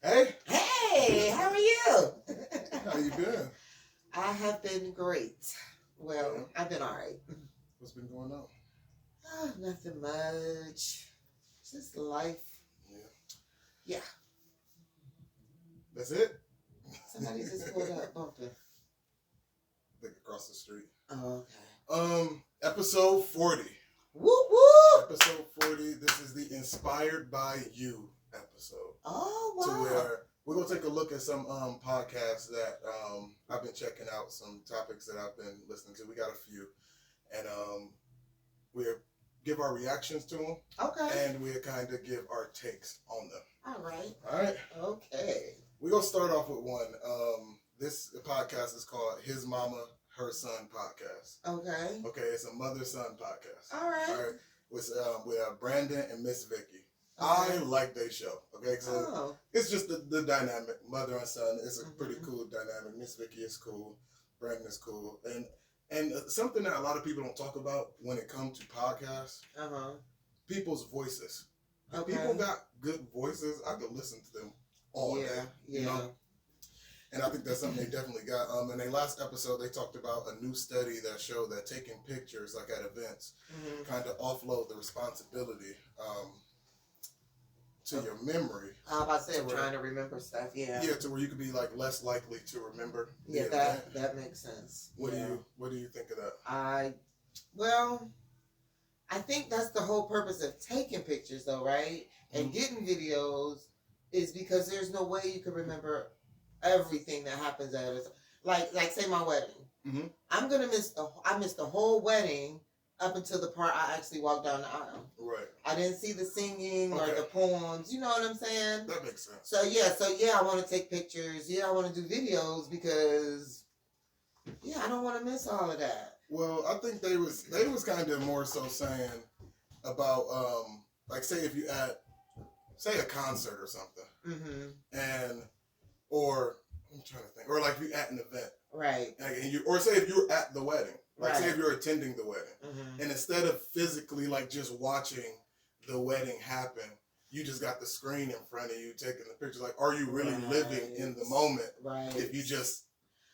Hey, Hey, how are you? how you been? I have been great. Well, Yeah. I've been all right. What's been going on? Nothing much. Just life. Yeah. Yeah. That's it? Somebody just pulled up bumping. Like across the street. Oh, okay. Episode 40. Whoop whoop. Episode 40. This is the Inspired by You episode. Oh, To wow. where we're gonna take a look at some podcasts that I've been checking out, some topics that I've been listening to. We got a few. And we'll give our reactions to them. Okay. And we'll kind of give our takes on them. All right. Alright? Okay. We're going to start off with one. This podcast is called His Mama, Her Son podcast. Okay. Okay, it's a mother-son podcast. All right. All right. With Brandon and Miss Vicky. Okay. I like their show. Okay, so it's just the dynamic, mother and son. It's a pretty cool dynamic. Miss Vicky is cool. Brandon is cool. And something that a lot of people don't talk about when it comes to podcasts, people's voices. If Okay. people got good voices, I could listen to them all day. Yeah. You know? And I think that's something they definitely got. In their last episode, they talked about a new study that showed that taking pictures, like at events, kind of offload the responsibility to your memory. I was about to say, trying to remember stuff. Yeah. Yeah, to where you could be like less likely to remember. Yeah, that makes sense. What do you think of that? I think that's the whole purpose of taking pictures, though, right? And getting videos is because there's no way you can remember everything that happens at us. Like say my wedding. I'm gonna I missed the whole wedding up until the part I actually walked down the aisle. Right. I didn't see the singing or the poems. You know what I'm saying? That makes sense. So yeah, I want to take pictures. Yeah, I want to do videos because I don't want to miss all of that. Well, I think they was kind of more so saying about like say if you at say a concert or something, and or I'm trying to think, or like you at an event, right? And or say if you're at the wedding, like say if you're attending the wedding, and instead of physically like just watching the wedding happen, you just got the screen in front of you taking the pictures. Like, are you really living in the moment? Right. If you just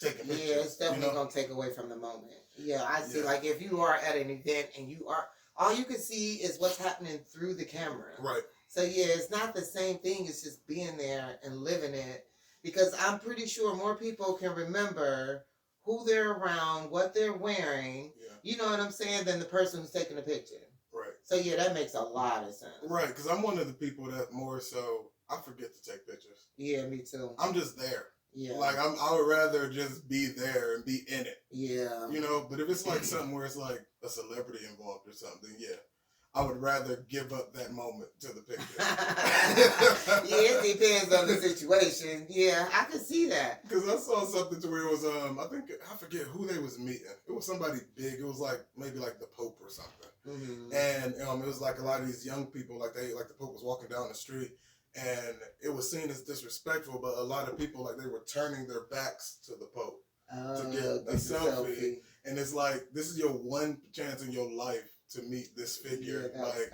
taking pictures, it's definitely gonna take away from the moment. Yeah, I see. Like if you are at an event and you are, all you can see is what's happening through the camera. Right. So it's not the same thing. It's just being there and living it. Because I'm pretty sure more people can remember who they're around, what they're wearing. Yeah. You know what I'm saying? Than the person who's taking the picture. Right. So that makes a lot of sense. Right. Because I'm one of the people that more so I forget to take pictures. Yeah, me too. I'm just there. Yeah. Like I would rather just be there and be in it. Yeah. You know, but if it's like something where it's like a celebrity involved or something, I would rather give up that moment to the picture. It depends on the situation. Yeah, I can see that. Because I saw something to where it was, I forget who they was meeting. It was somebody big. It was like, maybe like the Pope or something. And it was like a lot of these young people, like the Pope was walking down the street. And it was seen as disrespectful, but a lot of people, like they were turning their backs to the Pope to get a selfie. And it's like, this is your one chance in your life to meet this figure. Yeah, like,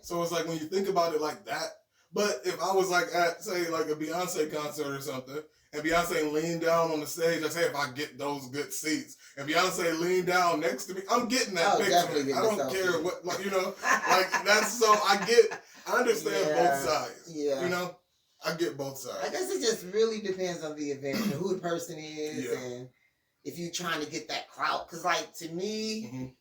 so it's like when you think about it like that. But if I was like at say like a Beyonce concert or something, and Beyonce leaned down on the stage, I say if I get those good seats, and Beyonce leaned down next to me, I'm getting that picture. I don't care what, like like that's so I understand both sides. Yeah, you know, I get both sides. I guess it just really depends on the event and who the person is, and if you're trying to get that clout. Because like to me.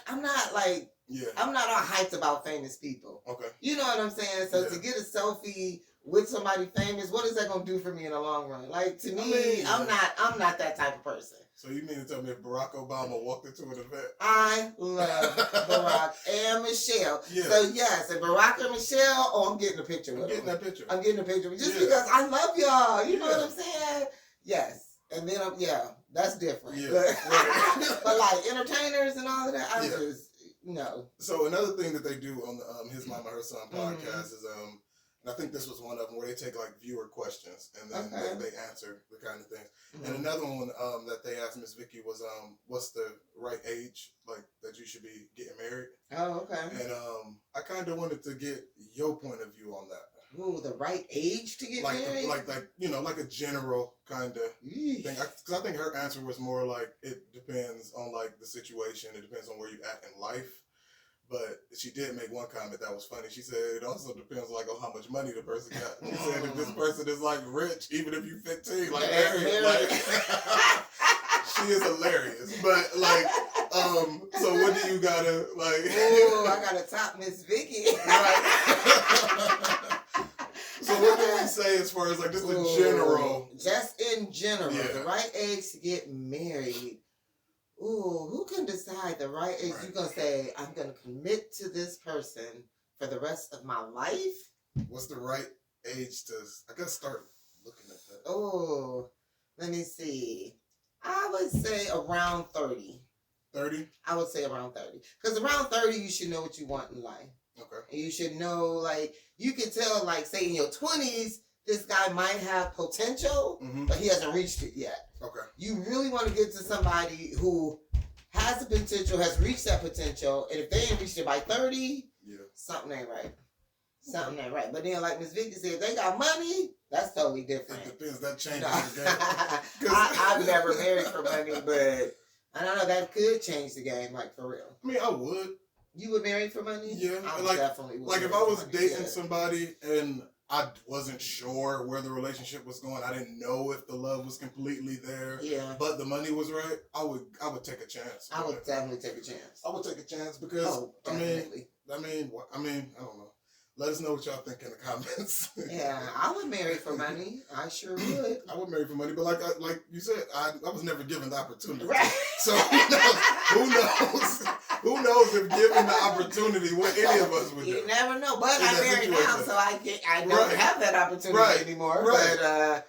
I'm not like, I'm not all hyped about famous people. Okay. You know what I'm saying? So to get a selfie with somebody famous, what is that going to do for me in the long run? Like to me, I'm not that type of person. So you mean to tell me if Barack Obama walked into an event? I love Barack and Michelle. Yeah. So yes, if Barack and Michelle, I'm getting a picture with them. I'm getting a picture just because I love y'all. You know what I'm saying? Yes. And then that's different. Yeah. But like entertainers and all of that, I just no. So another thing that they do on the His Mama Her Son podcast is and I think this was one of them where they take like viewer questions and then they answer the kind of things. And another one that they asked Miss Vicky was what's the right age like that you should be getting married? Oh, okay. And I kind of wanted to get your point of view on that. Ooh, the right age to get married? Like like a general kind of thing. Because I think her answer was more like, it depends on like the situation. It depends on where you at in life. But she did make one comment that was funny. She said it also depends like on how much money the person got. She said if this person is like rich, even if you 15, like married, like she is hilarious. But like, so what do you gotta like? Ooh, I gotta top Miss Vicky. Right. So what do we say as far as like just in general? Just in general, the right age to get married. Ooh, who can decide the right age? Right. You're going to say, I'm going to commit to this person for the rest of my life? What's the right age to, I guess, start looking at that? Oh, let me see. I would say around 30. 30? I would say around 30. Because around 30, you should know what you want in life. Okay. And you should know, like, you can tell, like, say in your 20s, this guy might have potential, but he hasn't reached it yet. Okay. You really want to get to somebody who has the potential, has reached that potential, and if they ain't reached it by 30, something ain't right. Something ain't right. But then, like Miss Vicky said, if they got money, that's totally different. It depends. That changes the game. I've never married for money, but I don't know, that could change the game, like, for real. I mean, I would. You would marry for money? Yeah. I like, definitely would. Like, if I was dating somebody and I wasn't sure where the relationship was going, I didn't know if the love was completely there. Yeah. But the money was right, I would take a chance. I would definitely take a chance. I would take a chance because I mean, I don't know. Let us know what y'all think in the comments. Yeah, I would marry for money. I sure would. I would marry for money, but like you said, I was never given the opportunity. Right. So who knows? Who knows if given the opportunity what any of us would do? You never know. But I'm married now, so I don't have that opportunity anymore. Right.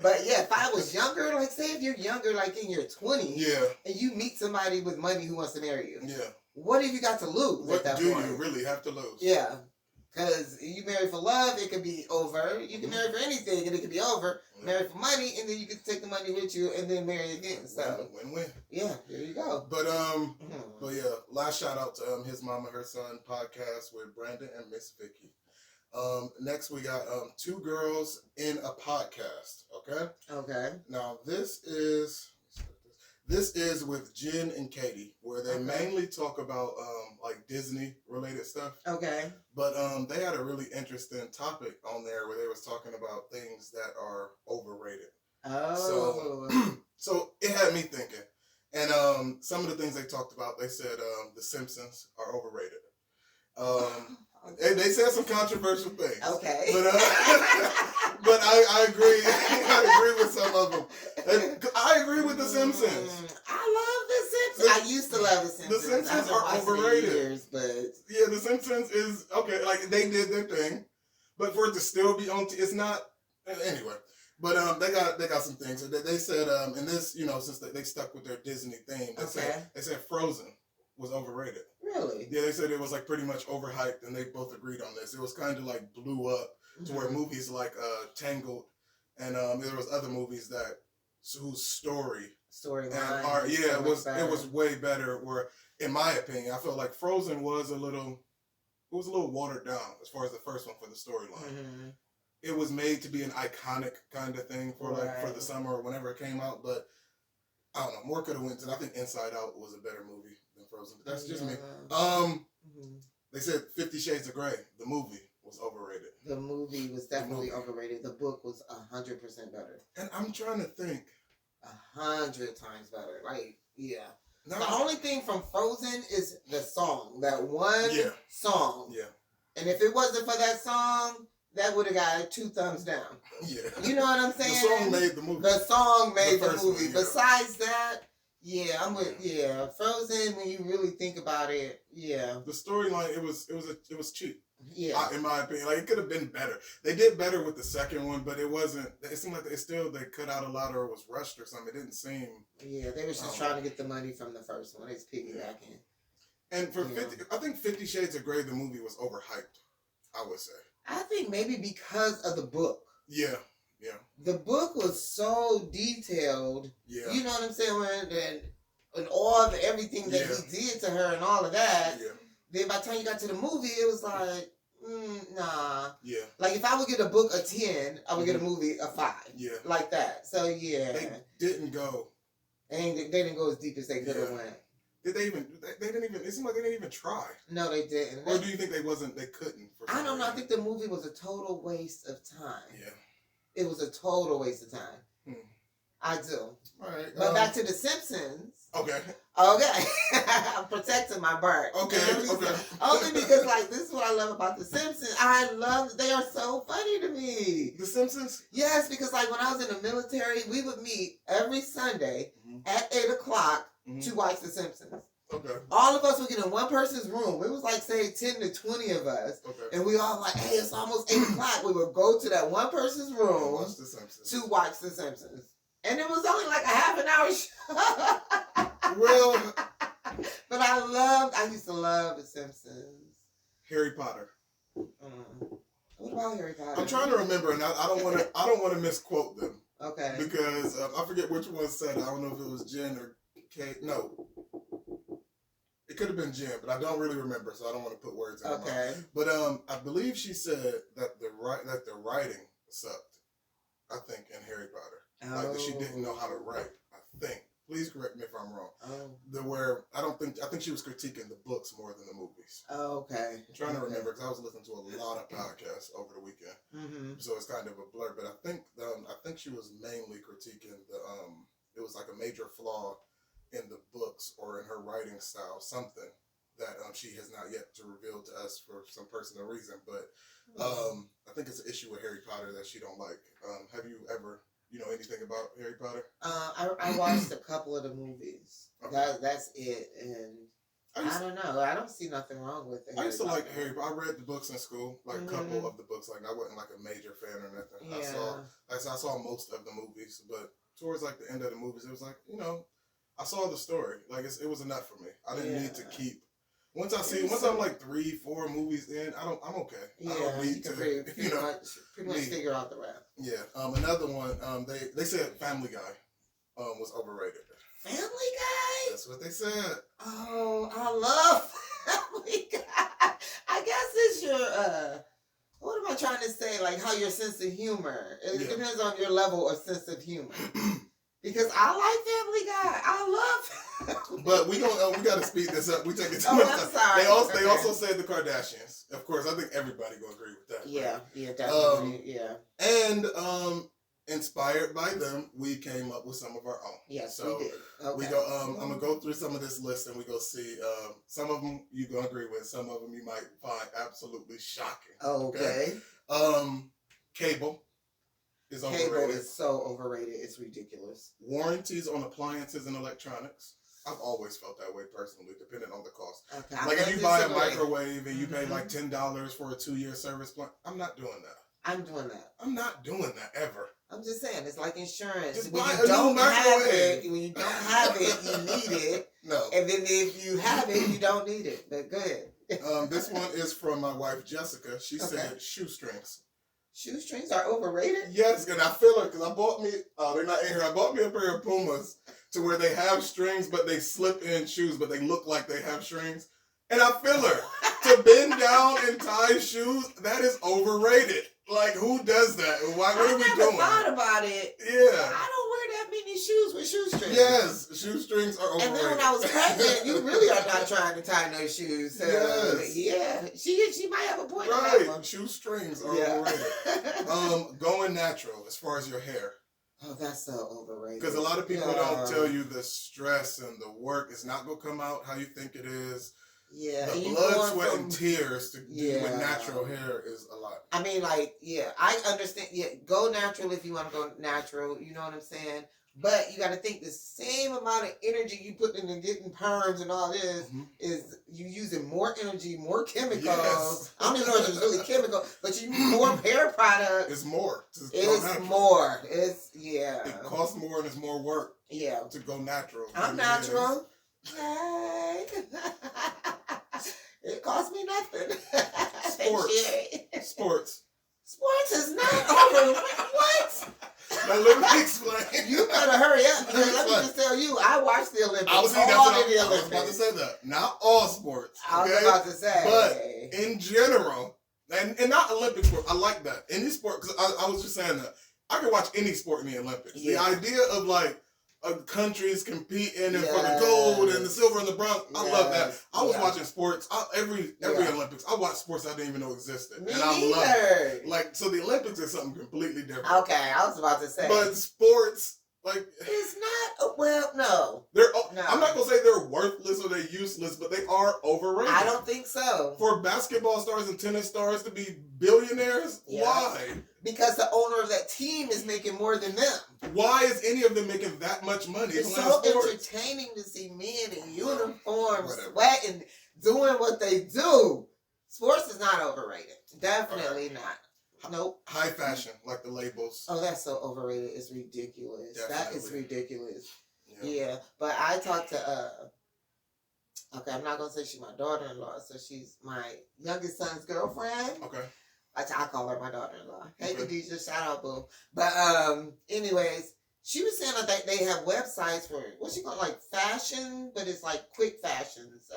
But yeah, if I was younger, like say if you're younger, like in your 20s, and you meet somebody with money who wants to marry you, what have you got to lose? What do you really have to lose? Yeah. Because you marry for love, it could be over. You can marry for anything, and it could be over. Marry for money, and then you can take the money with you, and then marry again. So win-win. Yeah, there you go. But yeah, last shout out to His Mama Her Son podcast with Brandon and Miss Vicky. Next we got Two Girls in a Podcast. Okay. Now this is with Jen and Katie, where they mainly talk about like Disney related stuff. Okay. But they had a really interesting topic on there where they was talking about things that are overrated. Oh. So it had me thinking. And some of the things they talked about, they said The Simpsons are overrated. They said some controversial things. Okay. But I agree. I agree with some of them. I agree with The Simpsons. I love The Simpsons. I used to love The Simpsons. The Simpsons are overrated. Years, but yeah, The Simpsons is okay. Like they did their thing, but for it to still be on, it's not. Anyway, but they got some things. They said in this, since they stuck with their Disney theme, they said Frozen was overrated. Really? Yeah, they said it was like pretty much overhyped, and they both agreed on this. It was kind of like blew up to where movies like Tangled and there was other movies whose storyline are it was way better. Where in my opinion, I felt like Frozen was a little watered down as far as the first one for the storyline. It was made to be an iconic kind of thing for for the summer or whenever it came out, but I don't know, more could have went. I think Inside Out was a better movie than Frozen, but that's just me. They said 50 Shades of Grey, the movie, was overrated. The movie was definitely overrated. The book was 100% better. And I'm trying to think. 100 times better. Like, yeah. No, the only thing from Frozen is the song. That one song. Yeah. And if it wasn't for that song, that would have got 2 thumbs down. Yeah. You know what I'm saying? The song made the movie. The song made the movie. One, besides that, I'm with Frozen. When you really think about it, the storyline it was cheap. Yeah, in my opinion, like it could have been better. They did better with the second one, but it wasn't. It seemed like they cut out a lot or it was rushed or something. It didn't seem. Yeah, they were just trying to get the money from the first one. It's piggybacking. And for 50, I think 50 Shades of Grey, the movie was overhyped. I would say. I think maybe because of the book. Yeah. The book was so detailed. Yeah. You know what I'm saying? And all of everything that he did to her and all of that. Yeah. Then by the time you got to the movie, it was like, Nah. Yeah. Like if I would get a book a 10, I would get a movie a 5. Yeah. Like that. So yeah. They didn't go. They didn't go as deep as they could have went. Did they even? They didn't even. It seemed like they didn't even try. No, they didn't. Or do you think they couldn't? I don't know. I think the movie was a total waste of time. Yeah. It was a total waste of time. I do. All right. But back to The Simpsons. Okay. Okay. I'm protecting my bird. Okay. Okay. Only because, like, this is what I love about The Simpsons. They are so funny to me. The Simpsons? Yes, because, like, when I was in the military, we would meet every Sunday at 8 o'clock to watch The Simpsons. Okay. All of us would get in one person's room. It was like, say, 10 to 20 of us. Okay. And we all like, hey, it's almost 8 o'clock. We would go to that one person's room watch The Simpsons. to watch The Simpsons. And it was only like a half an hour show. Well. But I used to love The Simpsons. Harry Potter. What about Harry Potter? I'm trying to remember, and I don't want to misquote them. Okay. Because I forget which one said it. I don't know if it was Jen or Kate. No. It could have been Jen, but I don't really remember, so I don't want to put words in her mouth. But I believe she said that the writing sucked. I think in Harry Potter. Like that she didn't know how to write. I think. Please correct me if I'm wrong. I think she was critiquing the books more than the movies. Oh, okay. I'm trying to remember because I was listening to a lot of podcasts over the weekend, so it's kind of a blur. But I think she was mainly critiquing it was like a major flaw in the books or in her writing style, something that she has not yet to reveal to us for some personal reason. But I think it's an issue with Harry Potter that she don't like. Have you ever? You know anything about Harry Potter? I watched a couple of the movies. Okay. That's it, and I don't know. I don't see nothing wrong with it. I used to like Harry Potter. I read the books in school, like a couple of the books. Like I wasn't like a major fan or nothing. Yeah. I saw most of the movies, but towards like the end of the movies, it was like I saw the story. Like it was enough for me. I didn't need to keep. Once I'm like 3-4 movies in, I'm okay. Yeah, I don't need to pretty much figure out the rap. Yeah. Another one. They said Family Guy was overrated. Family Guy? That's what they said. Oh, I love Family Guy. I guess it's your what am I trying to say? Like how your sense of humor. It depends on your level of sense of humor. Because I like Family Guy. I love Family But we got to speed this up. We take it too much time. Sorry. They also said the Kardashians. Of course, I think everybody gonna agree with that. Yeah, right? Yeah, definitely. Yeah. And inspired by them, we came up with some of our own. Yes, so we did. Okay. We go. I'm gonna go through some of this list, and we go see. Some of them you gonna agree with. Some of them you might find absolutely shocking. Okay. Cable. Cable is so overrated. It's ridiculous. Warranties on appliances and electronics. I've always felt that way personally, depending on the cost. Okay, like if you buy a microwave and you pay like $10 for a 2-year service plan, I'm not doing that. I'm doing that. I'm not doing that ever. I'm just saying, it's like insurance. Just when buy you a don't new have microwave. it, when you don't have it, you need it. No. And then if you have it, you don't need it. But go ahead. This one is from my wife Jessica. She said shoestrings. Shoestrings are overrated? Yes, and I feel her because I bought me, they're not in here, I bought me a pair of Pumas to where they have strings, but they slip in shoes, but they look like they have strings. And I feel her. To bend down and tie shoes, that is overrated. Like, who does that? What are we doing? I thought about it. Yeah. I don't wear that many shoes with shoestrings. Yes, shoestrings are overrated. And then when I was pregnant, you really are not trying to tie no shoes. So yes. Yeah. She might have a point. Right. Shoestrings are overrated. Going natural as far as your hair. Oh, that's so overrated. Because a lot of people don't tell you the stress and the work is not going to come out how you think it is. Yeah. The blood, sweat, and tears to do with natural hair is a lot. I mean, like, I understand. Yeah, go natural if you want to go natural. You know what I'm saying? But you got to think the same amount of energy you put into getting perms and all this is you using more energy, more chemicals. Yes. I don't even know if it's really chemical, but you need more hair products. It's more. It's more. It costs more and it's more work. Yeah. To go natural. I'm natural. Yay. It cost me nothing. Sports. Sports is not over. What? Now let me explain. You better hurry up. Let me just tell you, I watched the Olympics. I was about to say that. Not all sports. I was about to say. But in general, And not Olympic sport. I like that. Any sport, because I was just saying that. I can watch any sport in the Olympics. Yeah. The idea of like countries competing and for the gold and the silver and the bronze, I love that. I was watching sports. Every Olympics, I watched sports I didn't even know existed. Me and I love it. Like, so the Olympics is something completely different. Okay, I was about to say. But sports, like, it's not, well, no. I'm not going to say they're worthless or they're useless, but they are overrated. I don't think so. For basketball stars and tennis stars to be billionaires, why? Because the owner of that team is making more than them. Why is any of them making that much money? It's so entertaining to see men in uniforms, sweating, doing what they do. Sports is not overrated. Definitely not. Nope. High fashion, like the labels. Oh, that's so overrated. It's ridiculous. Definitely. That is ridiculous. Yeah. But I talked to, okay, I'm not going to say she's my daughter-in-law, so she's my youngest son's girlfriend. Okay. I call her my daughter-in-law. Hey, Khadijah, shout out, boo. But anyways, she was saying that they have websites for, what's she called, like fashion, but it's like quick fashions,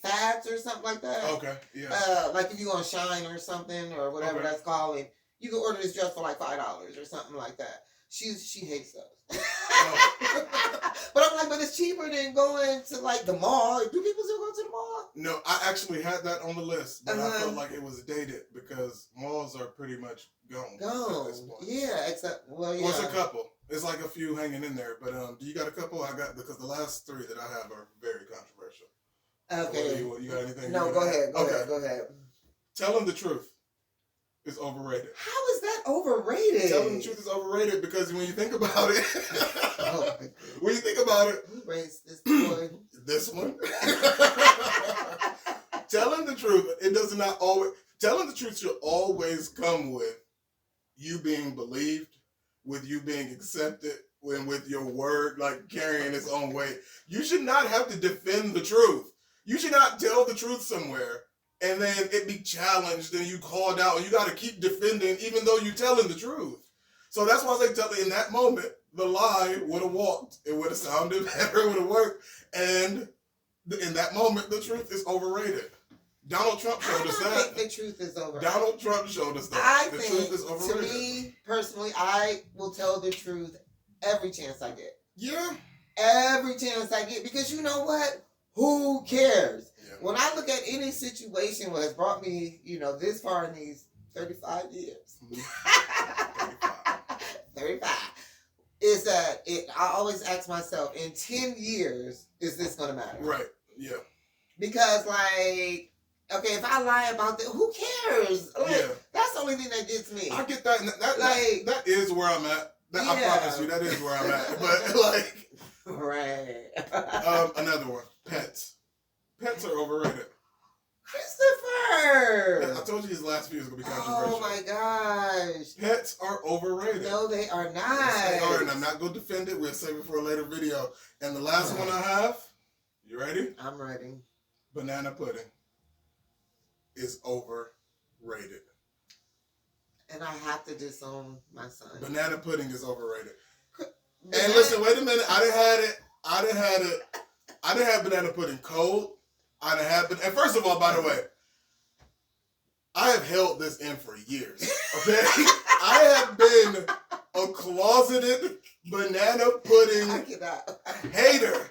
fads or something like that. Okay, yeah. Like if you go on Shine or something or whatever that's called, and you can order this dress for like $5 or something like that. She hates those. But I'm like, but it's cheaper than going to like the mall. Do people still go to the mall? No, I actually had that on the list, but I felt like it was dated because malls are pretty much gone. At this point. Yeah, except well, it's a couple. It's like a few hanging in there, but do you got a couple? I got because the last 3 that I have are very controversial. Okay. So you got anything? No, go ahead. Go ahead. Telling the truth is overrated. How is that overrated? Telling the truth is overrated because when you think about it, when you think about it, who raised this boy? This one. Telling the truth, it does not always. Telling the truth should always come with you being believed, with you being accepted, and with your word like carrying its own weight. You should not have to defend the truth. You should not tell the truth somewhere and then it be challenged and you called out and you got to keep defending even though you're telling the truth. So that's why I say in that moment, the lie would have walked. It would have sounded better. It would have worked. And in that moment, the truth is overrated. Donald Trump showed us that. I think the truth is overrated. Donald Trump showed us that. The truth is overrated. To me, personally, I will tell the truth every chance I get. Yeah. Every chance I get. Because you know what? Who cares? Yeah. When I look at any situation that has brought me, this far in these 35 years. 35. Is that I always ask myself, in 10 years, is this going to matter? Right. Yeah. Because, okay, if I lie about that, who cares? That's the only thing that gets me. I get that. That is where I'm at. I promise you, that is where I'm at. But, right. Another one. Pets. Pets are overrated. Christopher! I told you his last video is going to be controversial. Oh my gosh. Pets are overrated. No, they are not. Yes, they are, and I'm not going to defend it. We'll save it for a later video. And the last one I have, you ready? I'm ready. Banana pudding is overrated. And I have to disown my son. Banana pudding is overrated. And listen, wait a minute. I done had banana pudding cold. And first of all, by the way, I have held this in for years. Okay? I have been a closeted banana pudding hater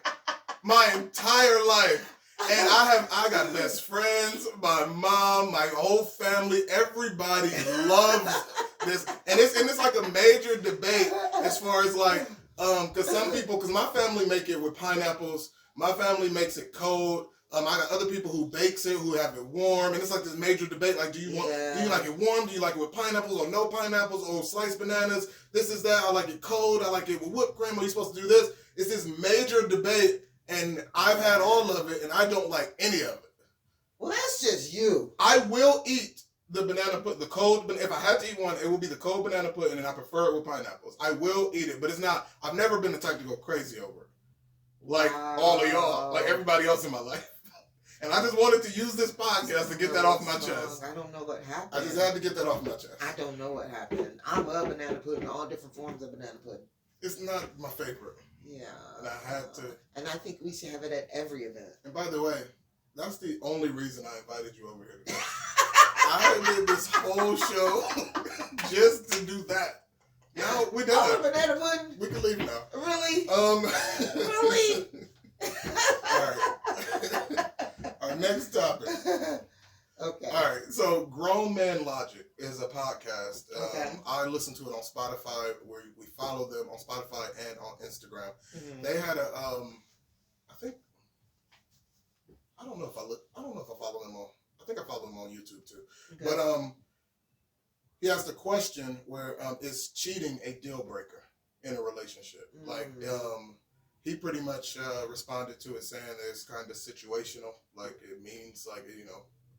my entire life. And I got best friends, my mom, my whole family, everybody loves this. And it's like a major debate as far as because my family make it with pineapples. My family makes it cold. I got other people who bakes it, who have it warm, and it's like this major debate. Like, do you like it warm? Do you like it with pineapples or no pineapples or sliced bananas? This is that. I like it cold. I like it with whipped cream. Are you supposed to do this? It's this major debate, and I've had all of it, and I don't like any of it. Well, that's just you. I will eat the banana pudding, the cold. But if I had to eat one, it would be the cold banana pudding, and I prefer it with pineapples. I will eat it, but it's not. I've never been the type to go crazy over it, like all of y'all, like everybody else in my life. And I just wanted to use this podcast to get that off my chest. I don't know what happened. I just had to get that off my chest. I don't know what happened. I love banana pudding, all different forms of banana pudding. It's not my favorite. Yeah. And I had to. And I think we should have it at every event. And by the way, that's the only reason I invited you over here today. I did this whole show just to do that. Now we're done. Oh, banana pudding? We can leave now. Really? Really? Alright. Our next topic. Okay. Alright, so Grown Man Logic is a podcast. Okay. I listen to it on Spotify, where we follow them on Spotify and on Instagram. Mm-hmm. They had a I don't know if I follow them on. I think I follow them on YouTube too. Okay. But he asked a question where is cheating a deal breaker in a relationship? Mm-hmm. Like he pretty much responded to it saying that it's kind of situational. Like it means like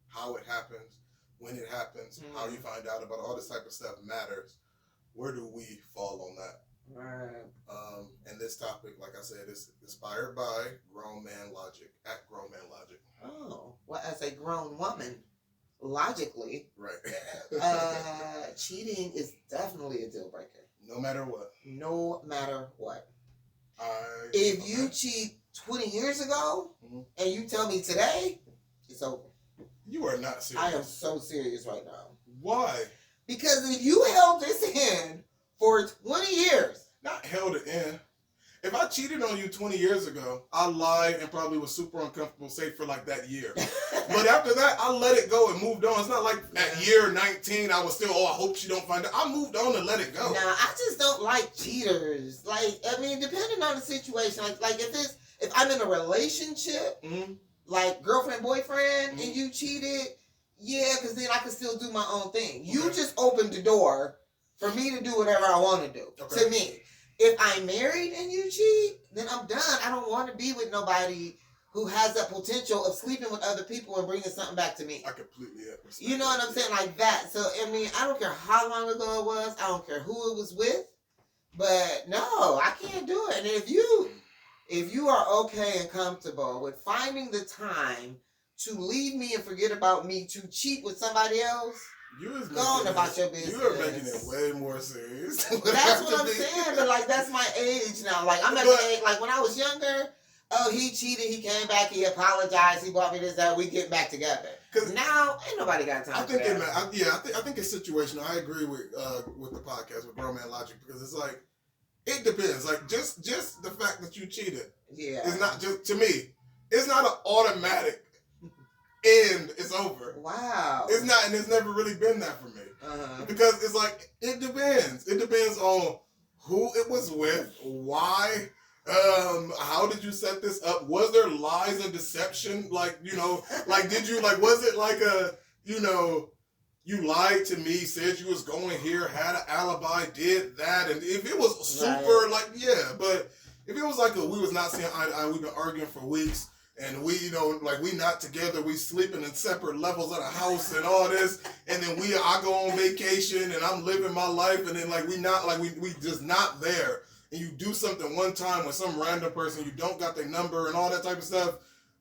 how it happens, when it happens, mm-hmm. how you find out about all this type of stuff matters. Where do we fall on that? Right. And this topic, like I said, is inspired by Grown Man Logic, at Grown Man Logic. Oh, well, as a grown woman, logically, right. Cheating is definitely a deal breaker. No matter what. No matter what. If you cheat 20 years ago, mm-hmm. and you tell me today, it's over. You are not serious. I am so serious right now. Why? Because if you held this in for 20 years. Not held it in. If I cheated on you 20 years ago, I lied and probably was super uncomfortable, safe for like that year. But after that, I let it go and moved on. It's not like at year 19, I was still, I hope she don't find out. I moved on and let it go. Nah, I just don't like cheaters. Like, I mean, depending on the situation, like if I'm in a relationship, mm-hmm. like girlfriend, boyfriend, mm-hmm. and you cheated, yeah, because then I can still do my own thing. Okay. You just opened the door for me to do whatever I want to do. Okay. To me. If I'm married and you cheat, then I'm done. I don't want to be with nobody who has that potential of sleeping with other people and bringing something back to me. I completely understand. You know what I'm saying? Like that. So, I mean, I don't care how long ago it was. I don't care who it was with. But, no, I can't do it. And if you are okay and comfortable with finding the time to leave me and forget about me to cheat with somebody else, go on about your business. You are making it way more serious. That's what I'm saying, but like that's my age now. Like I'm at the age, like when I was younger, oh he cheated, he came back, he apologized, he bought me this, that, we get back together. Because now ain't nobody got time. For that. I think it's situational. I agree with the podcast with Grown Man Logic because it's like it depends. Like just the fact that you cheated, it's not just to me. It's not an automatic. And it's over. Wow. It's not, and it's never really been that for me. Uh-huh. Because it's like, it depends. It depends on who it was with, why, how did you set this up? Was there lies and deception? Like, like, did you, like, was it like you lied to me, said you was going here, had an alibi, did that, and if it was super, like, yeah, but if it was like we was not seeing eye to eye, we've been arguing for weeks, and we, like we not together, we sleeping in separate levels of the house and all this, and then I go on vacation and I'm living my life, and then like we just not there, and you do something one time with some random person, you don't got their number and all that type of stuff,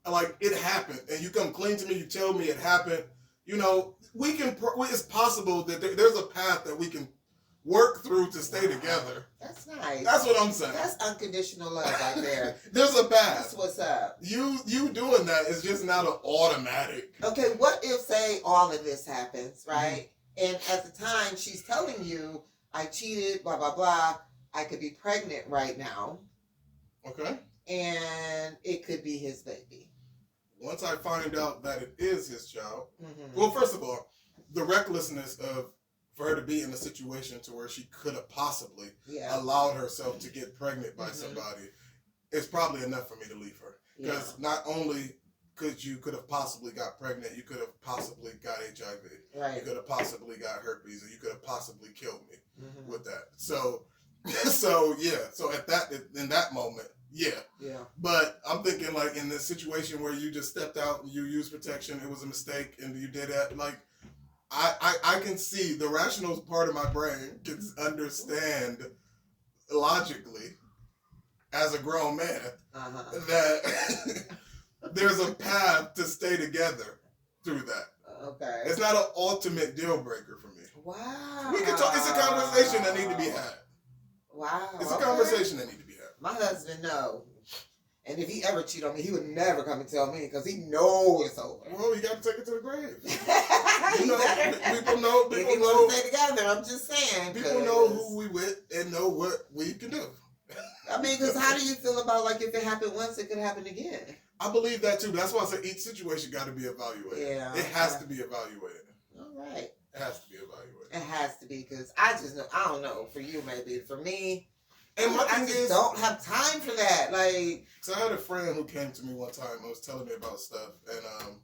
like it happened, and you come clean to me, you tell me it happened, it's possible that there's a path that we can work through to stay together. That's nice. That's what I'm saying. That's unconditional love right there. There's a path. That's what's up. You doing that is just not an automatic. Okay, what if, say, all of this happens, right? Mm-hmm. And at the time, she's telling you, I cheated, blah, blah, blah. I could be pregnant right now. Okay. And it could be his baby. Once I find out that it is his child, well, first of all, the recklessness for her to be in a situation to where she could have possibly allowed herself to get pregnant by somebody is probably enough for me to leave her. Because not only could have possibly got pregnant, you could have possibly got HIV. Right. You could have possibly got herpes, or you could have possibly killed me with that. So in that moment, yeah. But I'm thinking like in this situation where you just stepped out and you used protection, it was a mistake, and you did that, like, I can see the rational part of my brain can understand logically as a grown man that there's a path to stay together through that. Okay. It's not an ultimate deal breaker for me. Wow. We can talk. It's a conversation that need to be had. Wow. It's a conversation that need to be had. My husband, no. And if he ever cheat on me, he would never come and tell me because he knows it's over. Well, you got to take it to the grave. People know. If you want to stay together, I'm just saying. People know who we with and know what we can do. I mean, because how do you feel about like if it happened once, it could happen again? I believe that too. That's why I say each situation got to be evaluated. Yeah, it has to be evaluated. All right. It has to be evaluated. It has to be because I just know. I don't know. For you, maybe. For me. And my thing is, don't have time for that. Like, so I had a friend who came to me one time and was telling me about stuff, and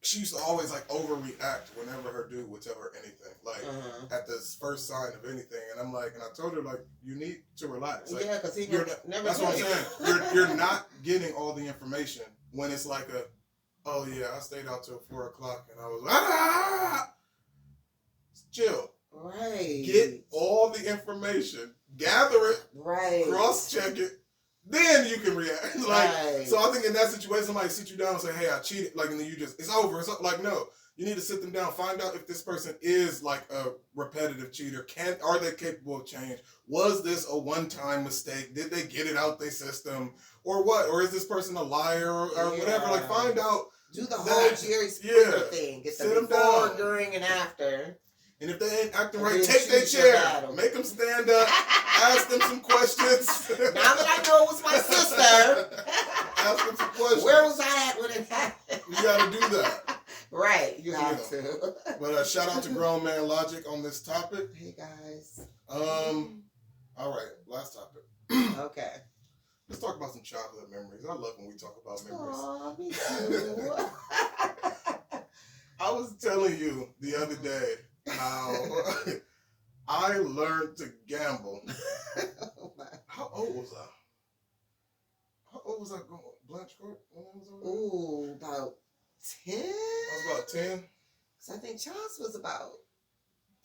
she used to always like overreact whenever her dude would tell her anything, like at the first sign of anything. And I'm like, and I told her like, you need to relax. Like, yeah, because never. That's what I'm saying. You're not getting all the information when it's like oh yeah, I stayed out till 4 o'clock and I was chill. Right. Get all the information. Gather it, right? Cross-check it, then you can react. Like, so I think in that situation, somebody sit you down and say, "Hey, I cheated," like, and then you just, it's over. It's like, no, you need to sit them down, find out if this person is like a repetitive cheater. Are they capable of change? Was this a one-time mistake? Did they get it out their system, or what? Or is this person a liar or whatever? Like, find out. Do the whole Jerry Springer thing. Get them before, during, and after. And if they ain't acting right, take their chair. Make them stand up. Ask them some questions. Now that I know it was my sister. Ask them some questions. Where was I at when it happened? You got to do that. Right. You have to. But shout out to Grown Man Logic on this topic. Hey, guys. All right. Last topic. Okay. Let's talk about some childhood memories. I love when we talk about memories. Aw, me too. I was telling you the other day how I learned to gamble. How old was I? How old was I going? Blanchard? When I was over there? Ooh, about 10? I was about 10. So I think Charles was about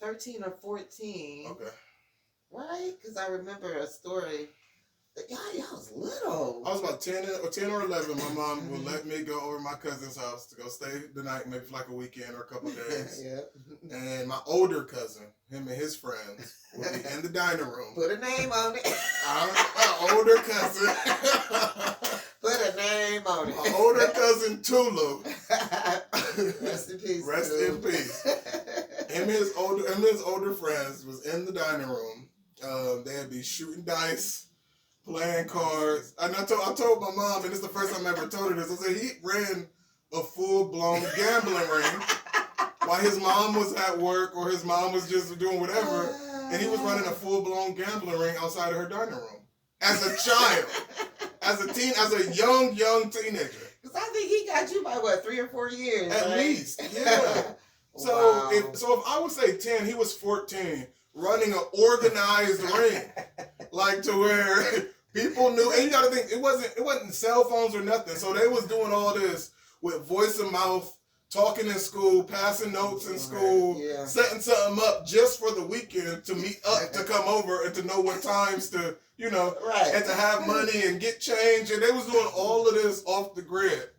13 or 14. Okay. Right? Because I remember a story. Y'all was little. I was about 10 or 11. My mom would let me go over to my cousin's house to go stay the night, maybe for like a weekend or a couple of days. Yeah. And my older cousin, him and his friends, would be in the dining room. Put a name on it. My older cousin. Put a name on it. My older cousin, Tulu. Rest in peace. Rest in peace. Him and his older friends was in the dining room. They'd be shooting dice. Playing cards. And I told my mom, and this is the first time I ever told her this, I said he ran a full-blown gambling ring while his mom was at work or his mom was just doing whatever, and he was running a full-blown gambling ring outside of her dining room. As a child. As a young teenager. Because I think he got you by, 3 or 4 years, At least, yeah. So, if I would say 10, he was 14. Running an organized ring, like to where people knew, and you got to think it wasn't cell phones or nothing. So they was doing all this with voice and mouth, talking in school, passing notes in school, setting something up just for the weekend to meet up, to come over and to know what times to, and to have money and get change. And they was doing all of this off the grid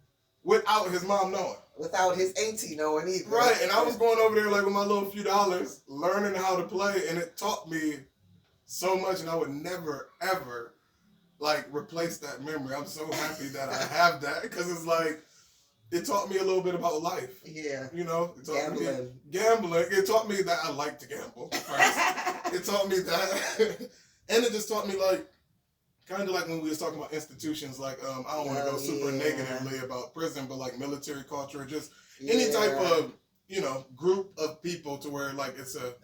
without his mom knowing. Without his auntie knowing either. Right, and I was going over there like with my little few dollars, learning how to play, and it taught me so much, and I would never, ever, replace that memory. I'm so happy that I have that, because it's it taught me a little bit about life. Yeah. It taught me gambling. It taught me that I like to gamble first. It taught me that, and it just taught me, kind of like when we was talking about institutions, I don't want to go super negatively about prison, but military culture, just any type of, group of people to where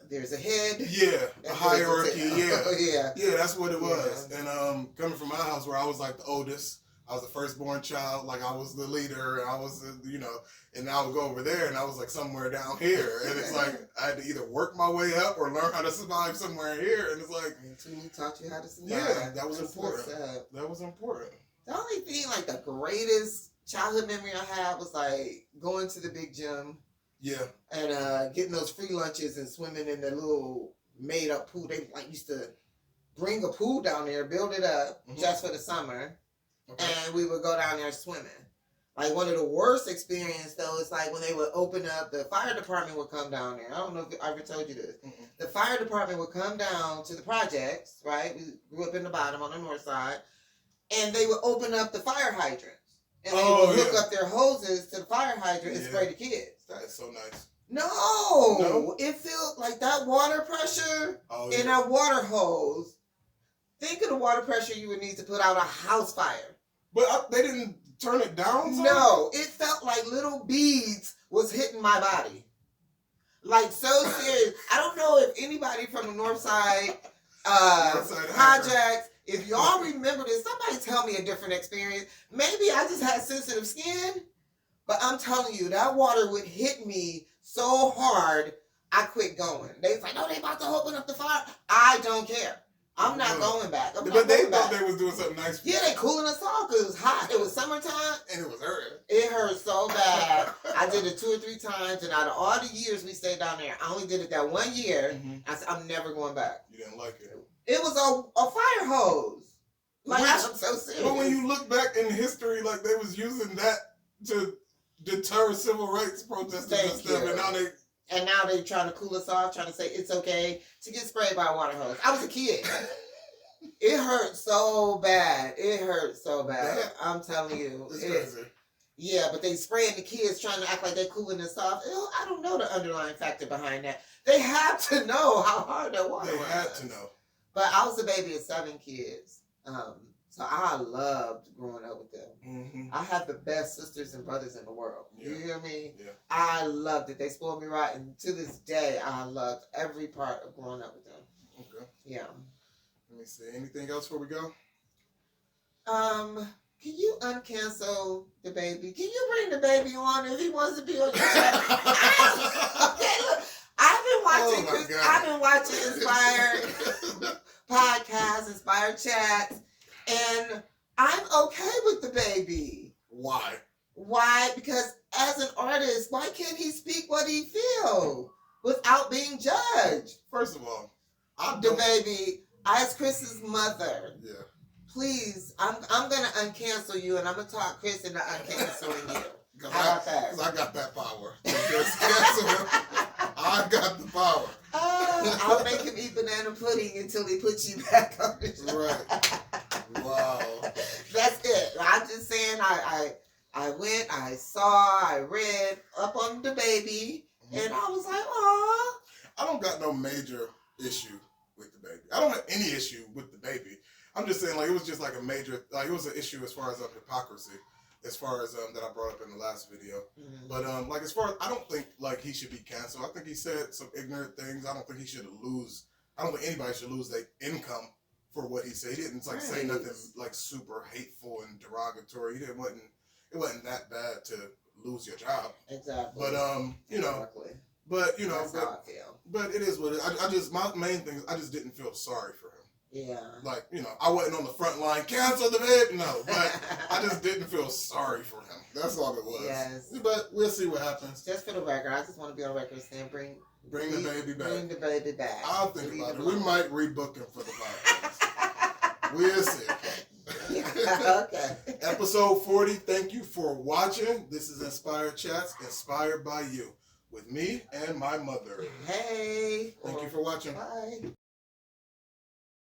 there's a head. Yeah, a hierarchy. Yeah. Yeah, that's what it was. And coming from my house where I was the oldest, I was the firstborn child, I was the leader, and I was, and I would go over there and I was somewhere down here. And it's I had to either work my way up or learn how to survive somewhere here. And it's and Trina taught you how to survive. Yeah, that was important. That was important. The only thing, the greatest childhood memory I had was going to the big gym. Yeah. And getting those free lunches and swimming in the little made up pool. They used to bring a pool down there, build it up just for the summer. Okay. And we would go down there swimming. One of the worst experience though is when they would open up, the fire department would come down there. I don't know if I ever told you this. Mm-hmm. The fire department would come down to the projects, right? We grew up in the bottom on the north side. and they would open up the fire hydrants. And they would hook up their hoses to the fire hydrant and spray the kids. That is so nice. No. It felt like that water pressure in a water hose. Think of the water pressure you would need to put out a house fire. But they didn't turn it down? No. It felt like little beads was hitting my body. Like, so serious. I don't know if anybody from the North Side projects, if y'all remember this, somebody tell me a different experience. Maybe I just had sensitive skin, but I'm telling you, that water would hit me so hard, I quit going. They was like, no, they about to open up the fire. I don't care. I'm not going back. But they thought they was doing something nice for you. Yeah, they cooling us off because it was hot. It was summertime. And it was hurting. It hurt so bad. I did it 2 or 3 times, and out of all the years we stayed down there, I only did it that 1 year. I said, I'm never going back. You didn't like it? It was a fire hose. Like, I'm so serious. But when you look back in history, like, they was using that to deter civil rights protesters and stuff, and now they trying to cool us off, trying to say it's okay to get sprayed by a water hose. I was a kid. It hurt so bad. It hurt so bad. Yeah. I'm telling you. It's crazy. Yeah, but they spraying the kids trying to act like they're cooling us off. I don't know the underlying factor behind that. They have to know how hard that water was. They had to know. But I was a baby of 7 kids. So I loved growing up with them. I have the best sisters and brothers in the world. You hear me? Yeah. I loved it. They spoiled me right. And to this day, I loved every part of growing up with them. Okay. Yeah. Let me see. Anything else before we go? Can you uncancel the baby? Can you bring the baby on if he wants to be on your channel? Okay, look. I've been watching Inspired podcasts, Inspired chats, and I'm okay with the baby. Why? Why? Because as an artist, why can't he speak what he feels without being judged? First of all, the baby, as Chris's mother, please, I'm gonna uncancel you, and I'm gonna talk Chris into uncanceling you. How about that? Because I got that power. I got the power. I'll make him eat banana pudding until he puts you back on the show. Right. Wow. That's it. I'm just saying, I went, I saw, I read up on the baby, and I was like, aw. I don't got no major issue with the baby. I don't have any issue with the baby. I'm just saying, like, it was just like a major, like, it was an issue as far as hypocrisy, as far as that I brought up in the last video. But like, as far as, I don't think like he should be canceled. I think he said some ignorant things. I don't think he should lose. I don't think anybody should lose their income for what he said. He didn't like say nothing like super hateful and derogatory. It wasn't that bad to lose your job. Exactly. But you know, but you know, that's how I feel. But it is what it is. I just, my main thing is I just didn't feel sorry for him. Yeah. Like, you know, I wasn't on the front line, cancel the baby. No, but I just didn't feel sorry for him. That's all it was. Yes. But we'll see what happens. Just for the record, I just want to be on record saying bring the baby back. Bring the baby back. I'll think about it. We might rebook him for the podcast. We'll see. Okay. Episode 40. Thank you for watching. This is Inspired Chats, inspired by you, with me and my mother. Hey. Thank you for watching. Bye.